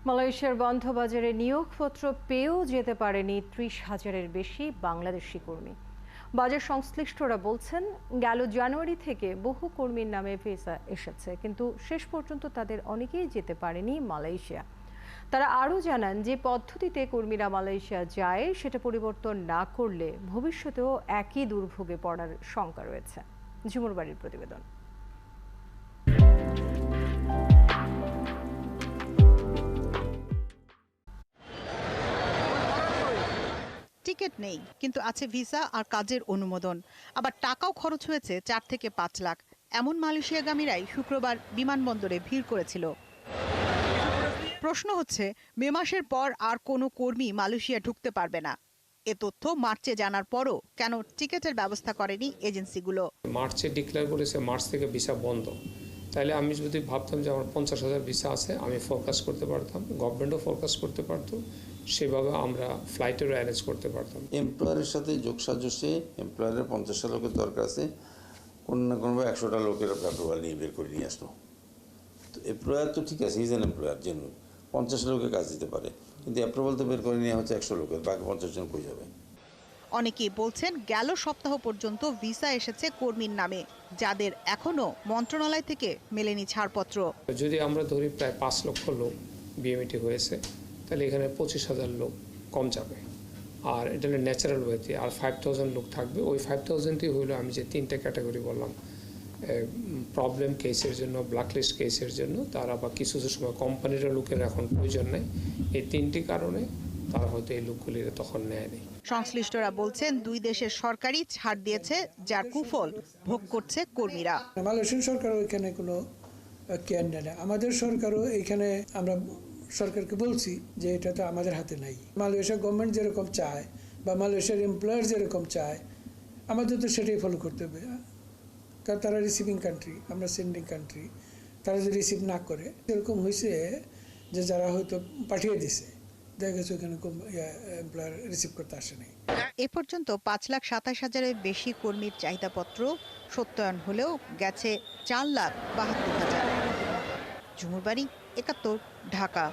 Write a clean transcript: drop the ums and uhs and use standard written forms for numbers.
মালয়েশিয়ার বন্ধ বাজারে নিয়োগপত্র পেয়েও যেতে পারেনি ৩০,০০০-এর বেশি বাংলাদেশি কর্মী। বাজার সংশ্লিষ্টরা বলছেন, গেল জানুয়ারি থেকে বহু কর্মীর নামে ভিসা এসেছে, কিন্তু শেষ পর্যন্ত তাদের অনেকেই যেতে পারেনি মালয়েশিয়া। তারা আরও জানান যে পদ্ধতিতে কর্মীরা মালয়েশিয়া যায় সেটা পরিবর্তন না করলে ভবিষ্যতেও একই দুর্ভোগে পড়ার শঙ্কা রয়েছে। ঝুমুর বাড়ির প্রতিবেদন। টিকিট নেই, কিন্তু আছে ভিসা আর কাজের অনুমোদন। আবার টাকাও খরচ হয়েছে 4 থেকে 5 লাখ। এমন মালয়েশিয়াগামীরাই শুক্রবার বিমানবন্দরে ভিড় করেছিল। প্রশ্ন হচ্ছে, মে মাসের পর আর কোনো কর্মী মালয়েশিয়া ঢুকতে পারবে না। এ তথ্য মার্চে জানার পরও কেন টিকিটের ব্যবস্থা করেনি এজেন্সিগুলো? মার্চে ডিক্লেয়ার করেছে মার্চ থেকে ভিসা বন্ধ। তাহলে আমি যদি ভাবতাম যে আমার 50,000 ভিসা আছে, আমি ফোরকাস্ট করতে পারতাম, গভর্নমেন্টও ফোরকাস্ট করতে পারতো, সেভাবে আমরা ফ্লাইটেরও অ্যারেঞ্জ করতে পারতাম। এমপ্লয়ারের সাথে যোগসাজশে এমপ্লয়ারের 50টা লোকের দরকার আছে, কোনো না কোনোভাবে 100টা লোকের অ্যাপ্রুভাল নিয়ে বের করে নিয়ে আসলো। তো এমপ্লয়ার তো ঠিক আছে, ইজ এন এমপ্লয়ার, যেন 50 লোকের কাজ দিতে পারে, কিন্তু অ্যাপ্রুভাল তো বের করে নেওয়া হচ্ছে 100 লোকের, বাকি 50 জন কই যাবে? অনেকেই বলছেন, গেল সপ্তাহ পর্যন্ত ভিসা এসেছে কর্মীর নামে, যাদের এখনো মন্ত্রণালয় থেকে মেলেনি ছাড়পত্র। যদি আমরা ধরি প্রায় 5 লক্ষ লোক বিএমইটি হয়েছে, তাহলে এখানে 25,000 লোক কম যাবে। আর এটা হলো ন্যাচারাল ওয়েতে। আর 5,000 লোক থাকবে। ওই 5,000ই হইলো আমি যে 3টে ক্যাটাগরি বললাম, প্রবলেম কেসের জন্য, ব্ল্যাকলিস্ট কেসের জন্য, তারা বা কিছু সময় কোম্পানির লোকের এখন প্রয়োজন নেই। এই 3টি কারণে তারা হয়তো এই লোকগুলির তখন নেয়নি। সংশ্লিষ্টরা বলছেন, দুই দেশের সরকারই ছাড় দিয়েছে, যার কুফল ভোগ করছে কর্মীরা। মালয়েশিয়ান সরকারও এখানে কোনো কেয়ার নেয় না। আমাদের সরকারও এখানে, আমরা সরকারকে বলছি যে এটা তো আমাদের হাতে নাই। মালয়েশিয়া গভর্নমেন্ট যেরকম চায় বা মালয়েশিয়ার এমপ্লয়ার যেরকম চায়, আমাদের তো সেটাই ফলো করতে হবে। কারণ তারা রিসিভিং কান্ট্রি, আমরা সেন্ডিং কান্ট্রি। তারা যদি রিসিভ না করে, এরকম হয়েছে যে যারা হয়তো পাঠিয়ে দিছে, দেখা গেছে ওখানে এমপ্লয়ার রিসিভ করতে আসেনি। এ পর্যন্ত 5,27,000-এর বেশি কর্মীর চাহিদাপত্র সত্যায়ন হলেও গেছে 4,72,000। ঝুমুর বাড়ি, 71, ঢাকা।